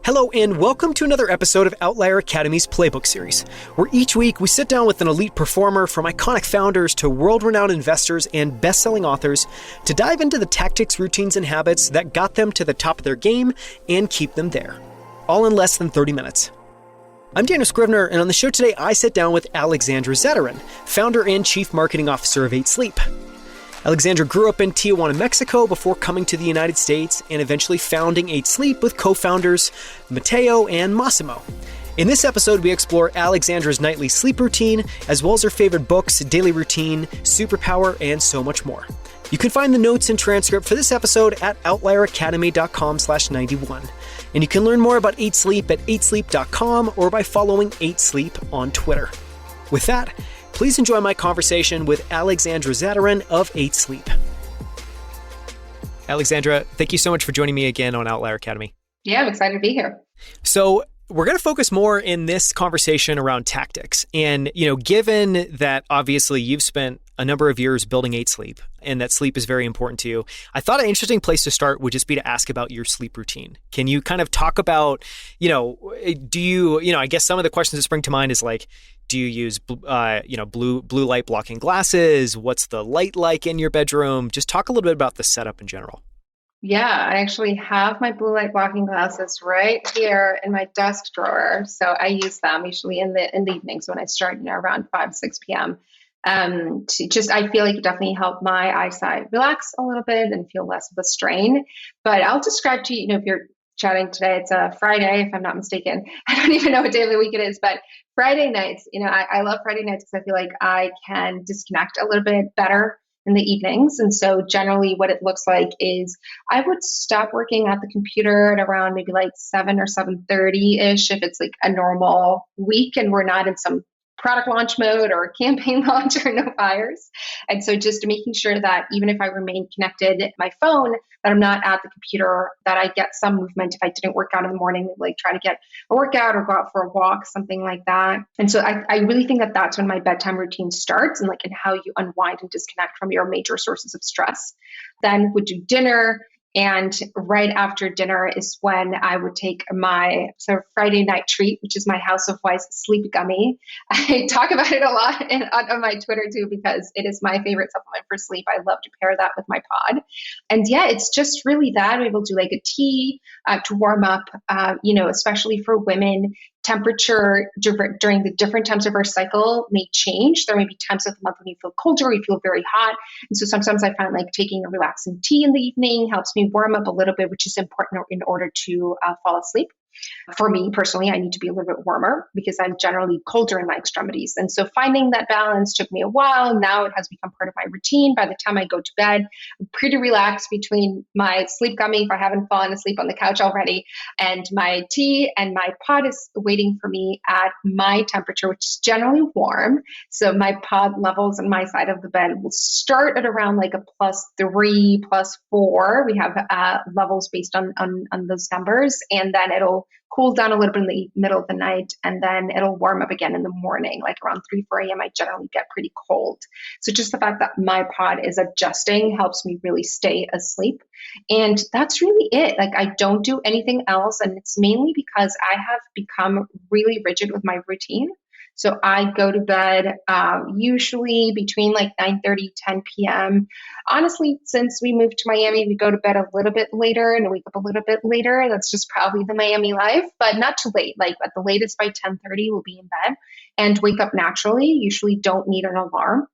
Hello and welcome to another episode of Outlier Academy's Playbook series, where each week we sit down with an elite performer from iconic founders to world-renowned investors and best-selling authors to dive into the tactics, routines, and habits that got them to the top of their game and keep them there, all in less than 30 minutes. I'm Daniel Scrivner, and on the show today I sit down with Alexandra Zatarain, founder and chief marketing officer of 8 Sleep. Alexandra grew up in Tijuana, Mexico before coming to the United States and eventually founding 8 Sleep with co-founders Mateo and Massimo. In this episode, we explore Alexandra's nightly sleep routine, as well as her favorite books, daily routine, superpower, and so much more. You can find the notes and transcript for this episode at outlieracademy.com/91. And you can learn more about 8 Sleep at 8sleep.com or by following 8 Sleep on Twitter. With that, please enjoy my conversation with Alexandra Zatarain of 8 Sleep. Alexandra, thank you so much for joining me again on Outlier Academy. Yeah, I'm excited to be here. So we're going to focus more in this conversation around tactics. And, given that obviously you've spent a number of years building 8 Sleep and that sleep is very important to you, I thought an interesting place to start would just be to ask about your sleep routine. Can you kind of talk about, I guess some of the questions that spring to mind is like, do you use, blue light blocking glasses? What's the light like in your bedroom? Just talk a little bit about the setup in general. Yeah, I actually have my blue light blocking glasses right here in my desk drawer. So I use them usually in the evenings when I start, around 5, 6 p.m. I feel like it definitely helped my eyesight relax a little bit and feel less of a strain. But I'll describe to you, if you're chatting today, it's a Friday, if I'm not mistaken. I don't even know what day of the week it is, but Friday nights, I love Friday nights because I feel like I can disconnect a little bit better in the evenings. And so generally what it looks like is I would stop working at the computer at around maybe like 7 or 7:30-ish if it's like a normal week and we're not in some product launch mode or campaign launch or no fires. And so just making sure that even if I remain connected to my phone, that I'm not at the computer, that I get some movement if I didn't work out in the morning, like try to get a workout or go out for a walk, something like that. And so I really think that that's when my bedtime routine starts and how you unwind and disconnect from your major sources of stress. Then would do dinner. And right after dinner is when I would take my sort of Friday night treat, which is my House of Wise sleep gummy. I talk about it a lot on my Twitter too, because it is my favorite supplement for sleep. I love to pair that with my pod. And yeah, it's just really that. We will do like a tea to warm up, especially for women. Temperature during the different times of our cycle may change. There may be times of the month when you feel colder, you feel very hot. And so sometimes I find like taking a relaxing tea in the evening helps me warm up a little bit, which is important in order to fall asleep. For me personally, I need to be a little bit warmer because I'm generally colder in my extremities. And so finding that balance took me a while. Now it has become part of my routine. By the time I go to bed, I'm pretty relaxed between my sleep gummy, if I haven't fallen asleep on the couch already, and my tea, and my pod is waiting for me at my temperature, which is generally warm. So my pod levels on my side of the bed will start at around like a +3, +4. We have levels based on those numbers, and then it'll cool down a little bit in the middle of the night, and then it'll warm up again in the morning, like around 3, 4 a.m. I generally get pretty cold. So just the fact that my pod is adjusting helps me really stay asleep. And that's really it. Like I don't do anything else. And it's mainly because I have become really rigid with my routine. So I go to bed usually between like 9:30, 10 p.m. Honestly, since we moved to Miami, we go to bed a little bit later and wake up a little bit later. That's just probably the Miami life, but not too late. Like at the latest by 10:30, we'll be in bed and wake up naturally. Usually don't need an alarm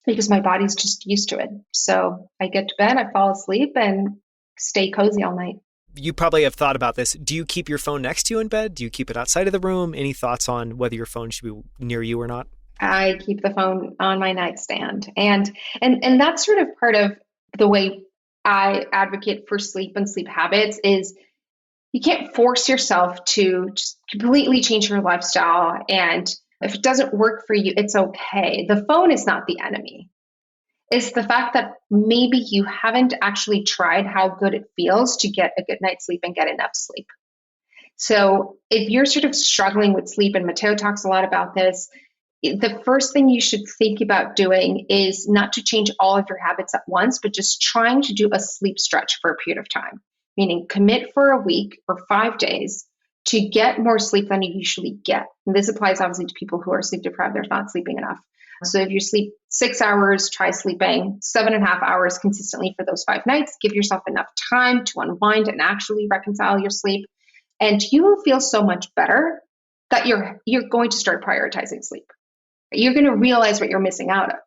because my body's just used to it. So I get to bed, I fall asleep and stay cozy all night. You probably have thought about this. Do you keep your phone next to you in bed? Do you keep it outside of the room? Any thoughts on whether your phone should be near you or not? I keep the phone on my nightstand. And that's sort of part of the way I advocate for sleep and sleep habits is you can't force yourself to just completely change your lifestyle. And if it doesn't work for you, it's okay. The phone is not the enemy. It's the fact that maybe you haven't actually tried how good it feels to get a good night's sleep and get enough sleep. So if you're sort of struggling with sleep, and Mateo talks a lot about this, the first thing you should think about doing is not to change all of your habits at once, but just trying to do a sleep stretch for a period of time, meaning commit for a week or 5 days to get more sleep than you usually get. And this applies obviously to people who are sleep deprived, they're not sleeping enough. So if you sleep 6 hours, try sleeping 7.5 hours consistently for those 5 nights. Give yourself enough time to unwind and actually reconcile your sleep. And you will feel so much better that you're going to start prioritizing sleep. You're going to realize what you're missing out on.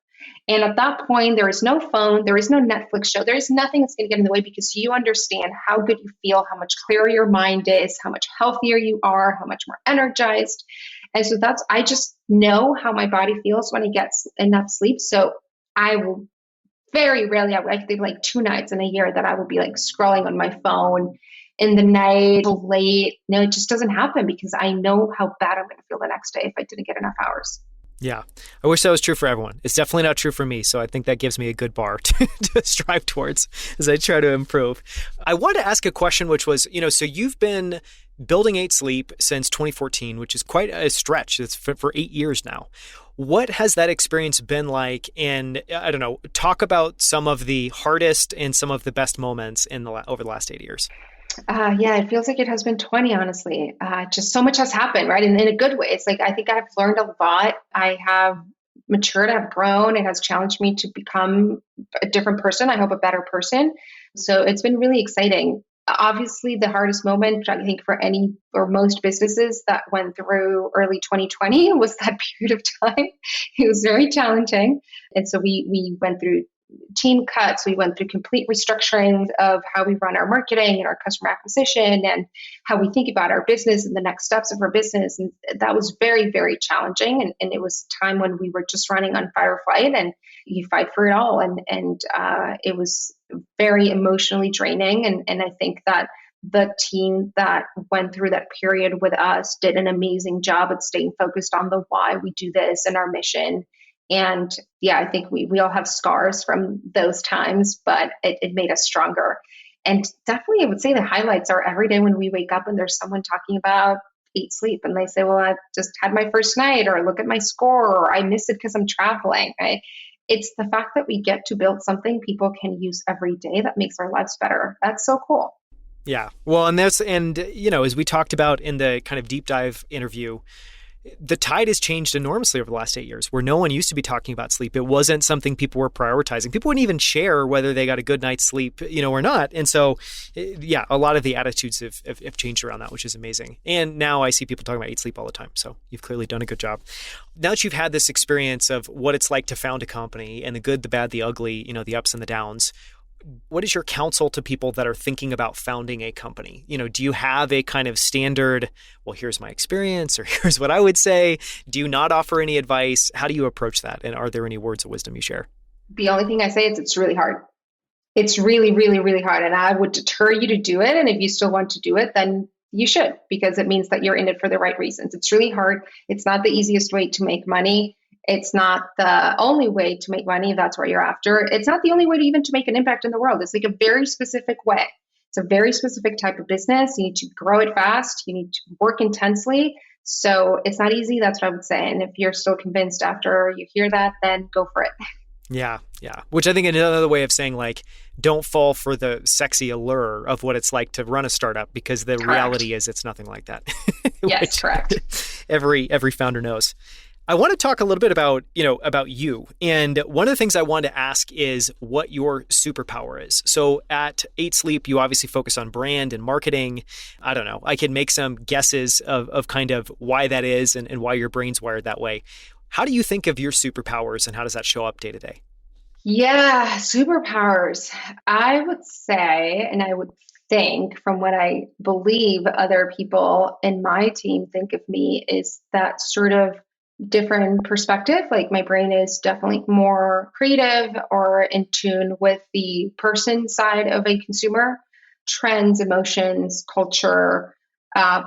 And at that point, there is no phone, there is no Netflix show, there is nothing that's going to get in the way, because you understand how good you feel, how much clearer your mind is, how much healthier you are, how much more energized. And so I just know how my body feels when it gets enough sleep. So I will very rarely, I think like 2 nights in a year that I will be like scrolling on my phone in the night late. No, it just doesn't happen, because I know how bad I'm going to feel the next day if I didn't get enough hours. Yeah. I wish that was true for everyone. It's definitely not true for me. So I think that gives me a good bar to strive towards as I try to improve. I wanted to ask a question, which was, so you've been building 8 Sleep since 2014, which is quite a stretch. It's for 8 years now. What has that experience been like? And I don't know, talk about some of the hardest and some of the best moments over the last 8 years. Yeah, it feels like it has been 20, honestly. Just so much has happened, right? And in a good way. It's like, I think I've learned a lot. I have matured, I've grown. It has challenged me to become a different person. I hope a better person. So it's been really exciting. Obviously, the hardest moment, I think, for any or most businesses that went through early 2020 was that period of time. It was very challenging. And so we went through team cuts. We went through complete restructuring of how we run our marketing and our customer acquisition and how we think about our business and the next steps of our business. And that was very, very challenging. And it was a time when we were just running on fight or flight, and you fight for it all. And it was very emotionally draining. And I think that the team that went through that period with us did an amazing job at staying focused on the why we do this and our mission. And yeah, I think we all have scars from those times, but it made us stronger. And definitely, I would say the highlights are every day when we wake up and there's someone talking about 8 Sleep, and they say, well, I just had my first night, or look at my score, or I missed it because I'm traveling, right? It's the fact that we get to build something people can use every day that makes our lives better. That's so cool. Yeah. Well, as we talked about in the kind of deep dive interview, the tide has changed enormously over the last 8 years, where no one used to be talking about sleep. It wasn't something people were prioritizing. People wouldn't even share whether they got a good night's sleep, or not. And so, yeah, a lot of the attitudes have changed around that, which is amazing. And now I see people talking about 8 Sleep all the time. So you've clearly done a good job. Now that you've had this experience of what it's like to found a company and the good, the bad, the ugly, the ups and the downs, what is your counsel to people that are thinking about founding a company? Do you have a kind of standard, well, here's my experience, or here's what I would say? Do you not offer any advice? How do you approach that? And are there any words of wisdom you share? The only thing I say is it's really hard. It's really, really, really hard. And I would deter you to do it. And if you still want to do it, then you should, because it means that you're in it for the right reasons. It's really hard. It's not the easiest way to make money. It's not the only way to make money if that's what you're after. It's not the only way to make an impact in the world. It's like a very specific way. It's a very specific type of business. You need to grow it fast. You need to work intensely. So it's not easy. That's what I would say. And if you're still convinced after you hear that, then go for it. Yeah. Yeah. Which I think is another way of saying, like, don't fall for the sexy allure of what it's like to run a startup, because the reality is it's nothing like that. Yes, correct. Every founder knows. I want to talk a little bit about you. And one of the things I wanted to ask is what your superpower is. So at 8 Sleep, you obviously focus on brand and marketing. I don't know. I can make some guesses of kind of why that is and why your brain's wired that way. How do you think of your superpowers, and how does that show up day to day? Yeah, superpowers. I would say, and I would think from what I believe other people in my team think of me, is that sort of different perspective. Like, my brain is definitely more creative or in tune with the person side of a consumer, trends, emotions, culture,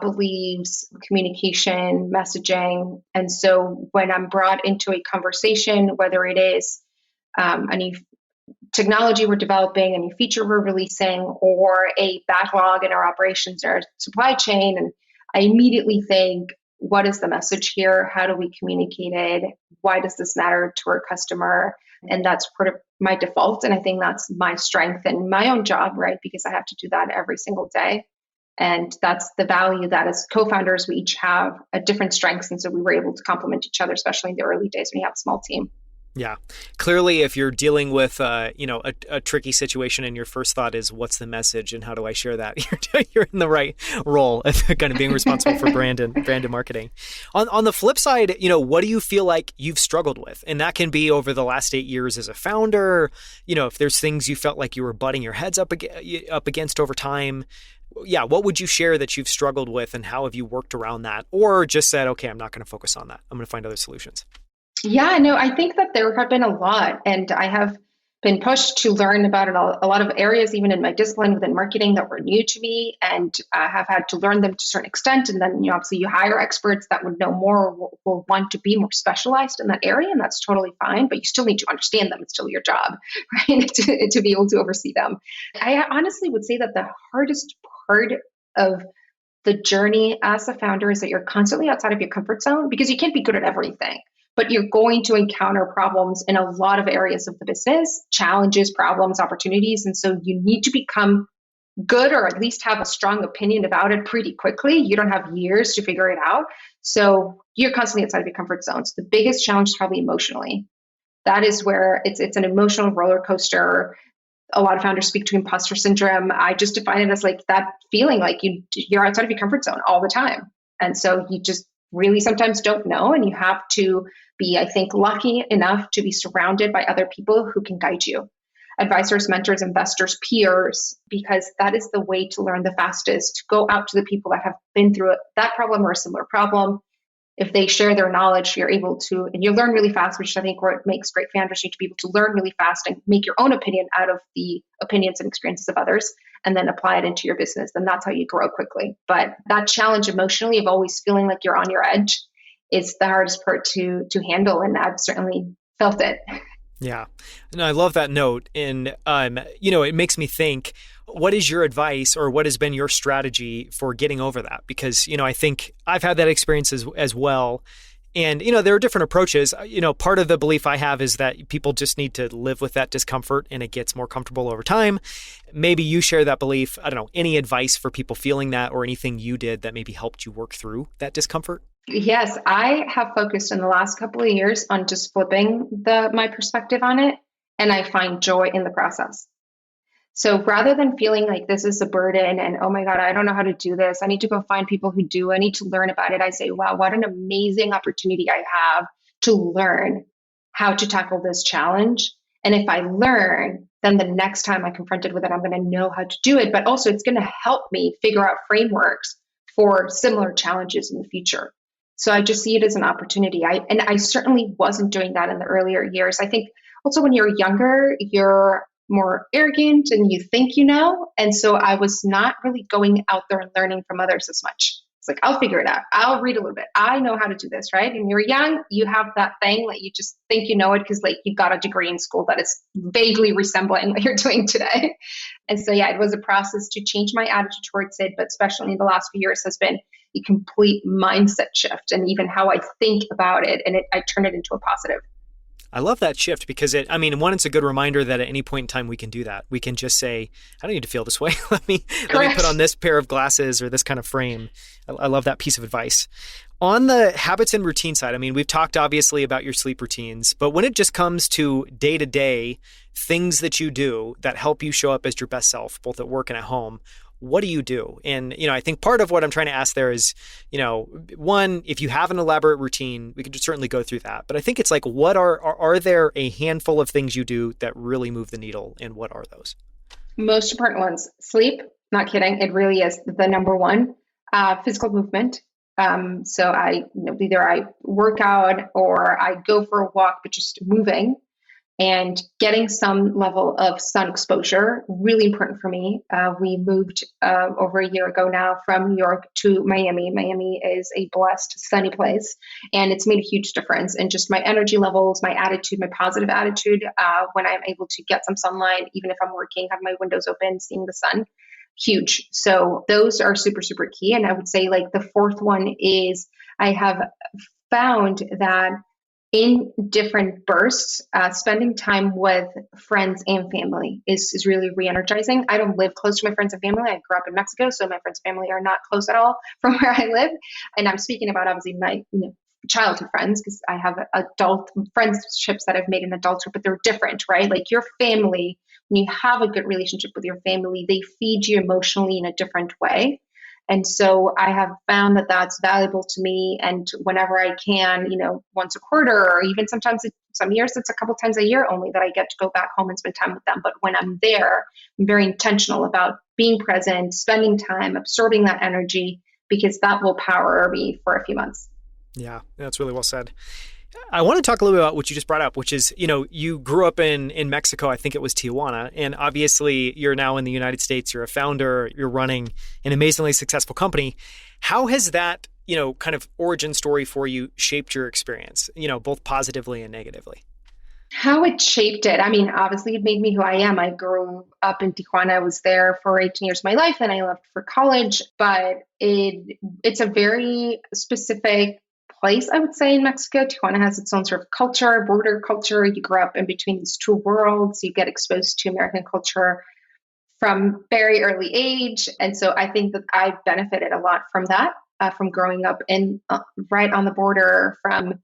beliefs, communication, messaging. And so when I'm brought into a conversation, whether it is a new technology we're developing, a new feature we're releasing, or a backlog in our operations or supply chain, and I immediately think, what is the message here? How do we communicate it? Why does this matter to our customer? And that's part of my default. And I think that's my strength and my own job, right? Because I have to do that every single day. And that's the value that as co-founders, we each have a different strengths. And so we were able to complement each other, especially in the early days when you have a small team. Yeah. Clearly, if you're dealing with, a tricky situation and your first thought is, what's the message and how do I share that? You're in the right role of kind of being responsible for brand and marketing. On the flip side, what do you feel like you've struggled with? And that can be over the last 8 years as a founder. If there's things you felt like you were butting your heads up against over time. Yeah. What would you share that you've struggled with and how have you worked around that? Or just said, okay, I'm not going to focus on that. I'm going to find other solutions. Yeah, no, I think that there have been a lot, and I have been pushed to learn about it, a lot of areas, even in my discipline within marketing, that were new to me, and I have had to learn them to a certain extent. And then, obviously, you hire experts that would know more, or will want to be more specialized in that area, and that's totally fine. But you still need to understand them; it's still your job, right, to be able to oversee them. I honestly would say that the hardest part of the journey as a founder is that you're constantly outside of your comfort zone because you can't be good at everything. But you're going to encounter problems in a lot of areas of the business, challenges, problems, opportunities. And so you need to become good, or at least have a strong opinion about it pretty quickly. You don't have years to figure it out. So you're constantly outside of your comfort zone. So the biggest challenge is probably emotionally. That is where it's an emotional roller coaster. A lot of founders speak to imposter syndrome. I just define it as like that feeling like you're outside of your comfort zone all the time. And so you just really sometimes don't know, and you have to be, I think, lucky enough to be surrounded by other people who can guide you. Advisors, mentors, investors, peers, because that is the way to learn the fastest. Go out to the people that have been through that problem or a similar problem. If they share their knowledge, you're able to, and you learn really fast, which I think what makes great founders. You need to be able to learn really fast and make your own opinion out of the opinions and experiences of others, and then apply it into your business. And that's how you grow quickly. But that challenge emotionally of always feeling like you're on your edge is the hardest part to handle. And I've certainly felt it. Yeah. And I love that note. And, it makes me think, what is your advice, or what has been your strategy for getting over that? Because, I think I've had that experience as well. And, there are different approaches. Part of the belief I have is that people just need to live with that discomfort and it gets more comfortable over time. Maybe you share that belief. I don't know, any advice for people feeling that, or anything you did that maybe helped you work through that discomfort? Yes, I have focused in the last couple of years on just flipping my perspective on it, and I find joy in the process. So rather than feeling like this is a burden and, oh my God, I don't know how to do this, I need to go find people who do, I need to learn about it, I say, wow, what an amazing opportunity I have to learn how to tackle this challenge. And if I learn, then the next time I'm confronted with it, I'm going to know how to do it. But also it's going to help me figure out frameworks for similar challenges in the future. So I just see it as an opportunity. I certainly wasn't doing that in the earlier years. I think also when you're younger, you're more arrogant and you think you know. And so I was not really going out there and learning from others as much. It's like, I'll figure it out. I'll read a little bit. I know how to do this, right? And you're young, you have that thing that you just think you know it because like you got a degree in school that is vaguely resembling what you're doing today. And so, yeah, it was a process to change my attitude towards it, but especially in the last few years has been a complete mindset shift and even how I think about it. And I turn it into a positive. I love that shift because one, it's a good reminder that at any point in time we can do that. We can just say, I don't need to feel this way. Let me put on this pair of glasses or this kind of frame. I love that piece of advice. On the habits and routine side, we've talked obviously about your sleep routines, but when it just comes to day-to-day things that you do that help you show up as your best self, both at work and at home, what do you do? And, I think part of what I'm trying to ask there is, one, if you have an elaborate routine, we could just certainly go through that. But I think it's like, what are there a handful of things you do that really move the needle? And what are those? Most important ones, sleep, not kidding. It really is the number one. Physical movement. So either I work out or I go for a walk, but just moving. And getting some level of sun exposure, really important for me. We moved over a year ago now from New York to Miami. Miami is a blessed, sunny place, and it's made a huge difference in just my energy levels, my attitude, my positive attitude when I'm able to get some sunlight, even if I'm working, have my windows open, seeing the sun. Huge. So those are super, super key. And I would say like the fourth one is I have found that in different bursts. Spending time with friends and family is really re-energizing. I don't live close to my friends and family. I grew up in Mexico, so my friends and family are not close at all from where I live. And I'm speaking about obviously my childhood friends, because I have adult friendships that I've made in adulthood, but they're different, right? Like your family, when you have a good relationship with your family, they feed you emotionally in a different way. And so I have found that that's valuable to me. And whenever I can, once a quarter, or even sometimes some years, it's a couple times a year only that I get to go back home and spend time with them. But when I'm there, I'm very intentional about being present, spending time, absorbing that energy, because that will power me for a few months. Yeah, that's really well said. I want to talk a little bit about what you just brought up, which is, you grew up in Mexico. I think it was Tijuana. And obviously you're now in the United States. You're a founder. You're running an amazingly successful company. How has that, kind of origin story for you shaped your experience, both positively and negatively? How it shaped it. I mean, obviously it made me who I am. I grew up in Tijuana. I was there for 18 years of my life and I left for college, but it's a very specific place, I would say, in Mexico. Tijuana has its own sort of culture, border culture. You grow up in between these two worlds. You get exposed to American culture from very early age. And so I think that I benefited a lot from that, from growing up in right on the border, from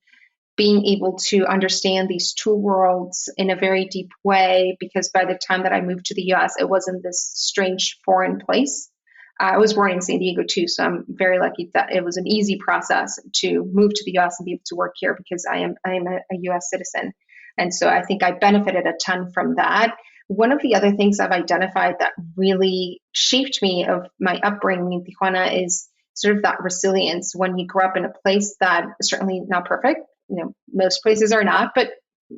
being able to understand these two worlds in a very deep way, because by the time that I moved to the US, it wasn't this strange foreign place. I was born in San Diego too, so I'm very lucky that it was an easy process to move to the US and be able to work here, because I am a US citizen. And so I think I benefited a ton from that. One of the other things I've identified that really shaped me of my upbringing in Tijuana is sort of that resilience. When you grow up in a place that is certainly not perfect, most places are not, but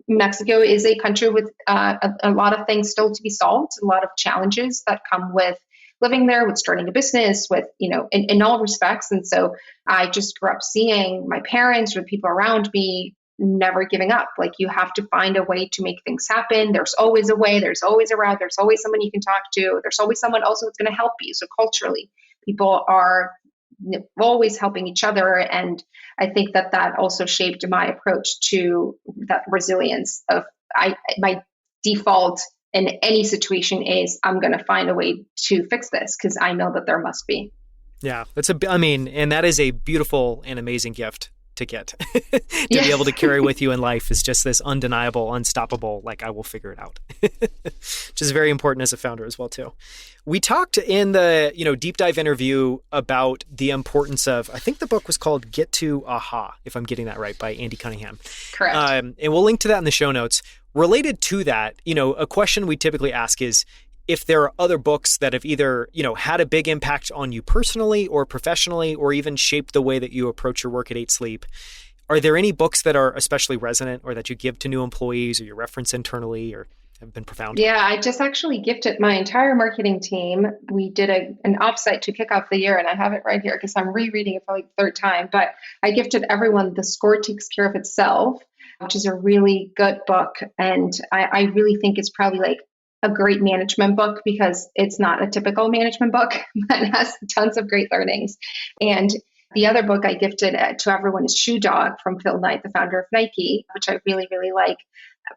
Mexico is a country with a lot of things still to be solved, a lot of challenges that come with living there, with starting a business, with, in all respects. And so I just grew up seeing my parents or people around me never giving up. Like, you have to find a way to make things happen. There's always a way, there's always a route, there's always someone you can talk to. There's always someone also that's going to help you. So culturally, people are always helping each other. And I think that also shaped my approach to that resilience of my default in any situation is, I'm going to find a way to fix this, because I know that there must be. Yeah, and that is a beautiful and amazing gift to get to be able to carry with you in life, is just this undeniable, unstoppable, like, I will figure it out, which is very important as a founder as well too. We talked in the, deep dive interview about the importance of, I think the book was called Get to Aha, if I'm getting that right, by Andy Cunningham. Correct. And we'll link to that in the show notes. Related to that, a question we typically ask is, if there are other books that have either, had a big impact on you personally or professionally, or even shaped the way that you approach your work at 8 Sleep, are there any books that are especially resonant, or that you give to new employees, or you reference internally, or have been profound? Yeah, I just actually gifted my entire marketing team. We did an offsite to kick off the year, and I have it right here because I'm rereading it for like the third time. But I gifted everyone The Score Takes Care of Itself, which is a really good book. And I really think it's probably like a great management book, because it's not a typical management book, but it has tons of great learnings. And the other book I gifted to everyone is Shoe Dog from Phil Knight, the founder of Nike, which I really, really like.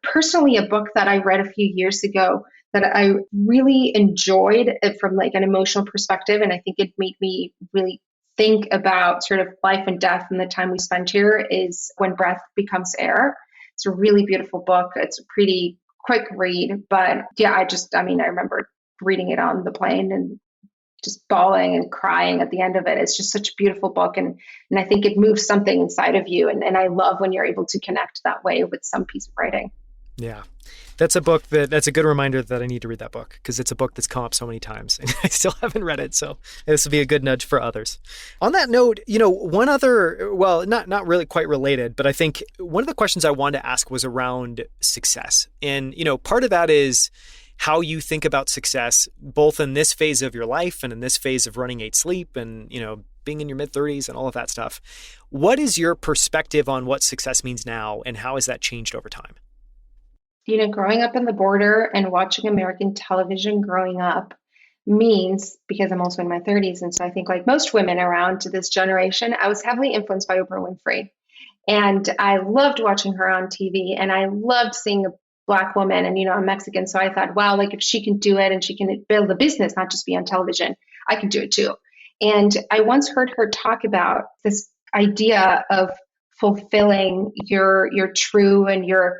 Personally, a book that I read a few years ago that I really enjoyed from like an emotional perspective, and I think it made me really think about sort of life and death and the time we spend here, is When Breath Becomes Air. It's a really beautiful book. It's a pretty quick read, but yeah, I remember reading it on the plane and just bawling and crying at the end of it. It's just such a beautiful book. And I think it moves something inside of you. And I love when you're able to connect that way with some piece of writing. Yeah. That's a book that's a good reminder that I need to read that book, because it's a book that's come up so many times and I still haven't read it. So this will be a good nudge for others. On that note, one other, well, not really quite related, but I think one of the questions I wanted to ask was around success. And, part of that is how you think about success, both in this phase of your life and in this phase of running 8 Sleep and, being in your mid-30s and all of that stuff. What is your perspective on what success means now, and how has that changed over time? Growing up in the border and watching American television growing up means, because I'm also in my 30s, and so I think like most women around to this generation, I was heavily influenced by Oprah Winfrey. And I loved watching her on TV, and I loved seeing a Black woman. And, I'm Mexican. So I thought, wow, like if she can do it and she can build a business, not just be on television, I can do it too. And I once heard her talk about this idea of fulfilling your true and your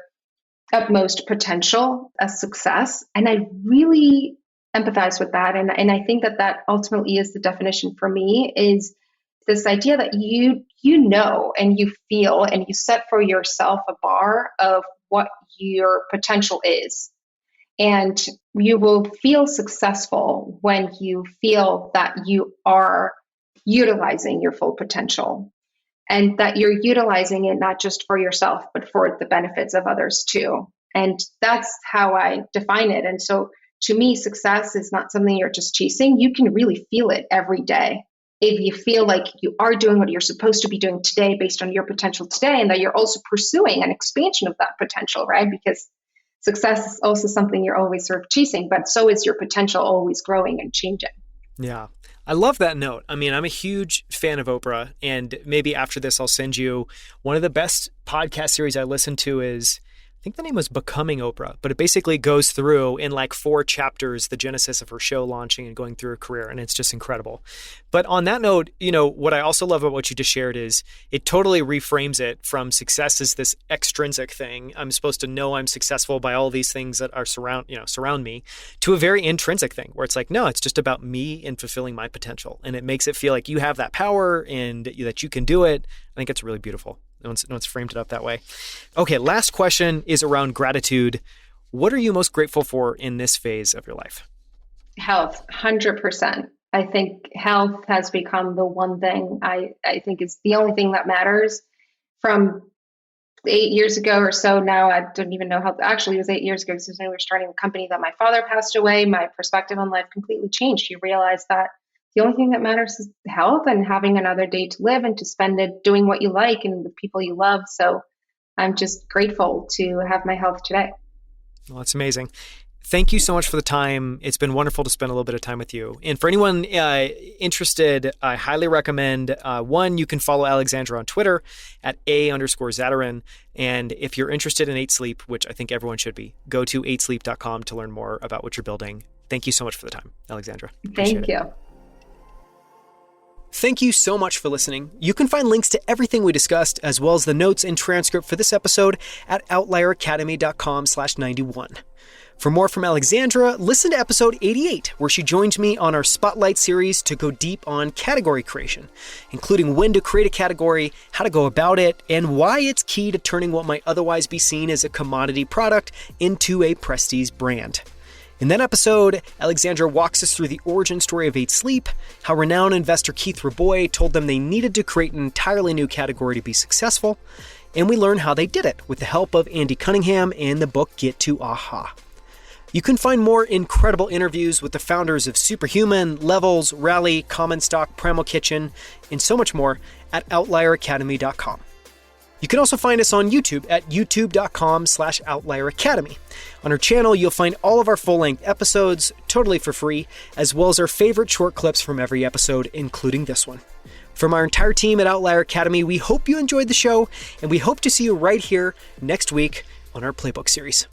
utmost potential as success. And I really empathize with that. And I think that ultimately is the definition for me, is this idea that you know and you feel and you set for yourself a bar of what your potential is. And you will feel successful when you feel that you are utilizing your full potential, and that you're utilizing it not just for yourself, but for the benefits of others too. And that's how I define it. And so to me, success is not something you're just chasing. You can really feel it every day. If you feel like you are doing what you're supposed to be doing today based on your potential today, and that you're also pursuing an expansion of that potential, right? Because success is also something you're always sort of chasing, but so is your potential always growing and changing. Yeah. I love that note. I mean, I'm a huge fan of Oprah, and maybe after this, I'll send you one of the best podcast series I listen to is, I think the name was Becoming Oprah, but it basically goes through in like 4 chapters, the genesis of her show launching and going through her career. And it's just incredible. But on that note, what I also love about what you just shared is it totally reframes it from success as this extrinsic thing. I'm supposed to know I'm successful by all these things that are surround me, to a very intrinsic thing where it's like, no, it's just about me and fulfilling my potential. And it makes it feel like you have that power and that you can do it. I think it's really beautiful. No one's framed it up that way. Okay, last question is around gratitude. What are you most grateful for in this phase of your life? Health, 100%. I think health has become the one thing I think is the only thing that matters. From 8 years ago or so now, I don't even know how, actually it was 8 years ago, because we were starting a company that my father passed away. My perspective on life completely changed. You realize that the only thing that matters is health and having another day to live and to spend it doing what you like and the people you love. So I'm just grateful to have my health today. Well, that's amazing. Thank you so much for the time. It's been wonderful to spend a little bit of time with you. And for anyone interested, I highly recommend, one, you can follow Alexandra on Twitter at @A_Zatarain. And if you're interested in 8 Sleep, which I think everyone should be, go to 8sleep.com to learn more about what you're building. Thank you so much for the time, Alexandra. Thank you. Thank you so much for listening. You can find links to everything we discussed, as well as the notes and transcript for this episode at outlieracademy.com/91. For more from Alexandra, listen to episode 88, where she joined me on our Spotlight series to go deep on category creation, including when to create a category, how to go about it, and why it's key to turning what might otherwise be seen as a commodity product into a prestige brand. In that episode, Alexandra walks us through the origin story of 8 Sleep, how renowned investor Keith Rabois told them they needed to create an entirely new category to be successful, and we learn how they did it with the help of Andy Cunningham and the book Get to Aha. You can find more incredible interviews with the founders of Superhuman, Levels, Rally, Common Stock, Primal Kitchen, and so much more at outlieracademy.com. You can also find us on YouTube at youtube.com/outlieracademy. On our channel, you'll find all of our full-length episodes totally for free, as well as our favorite short clips from every episode, including this one. From our entire team at Outlier Academy, we hope you enjoyed the show, and we hope to see you right here next week on our Playbook series.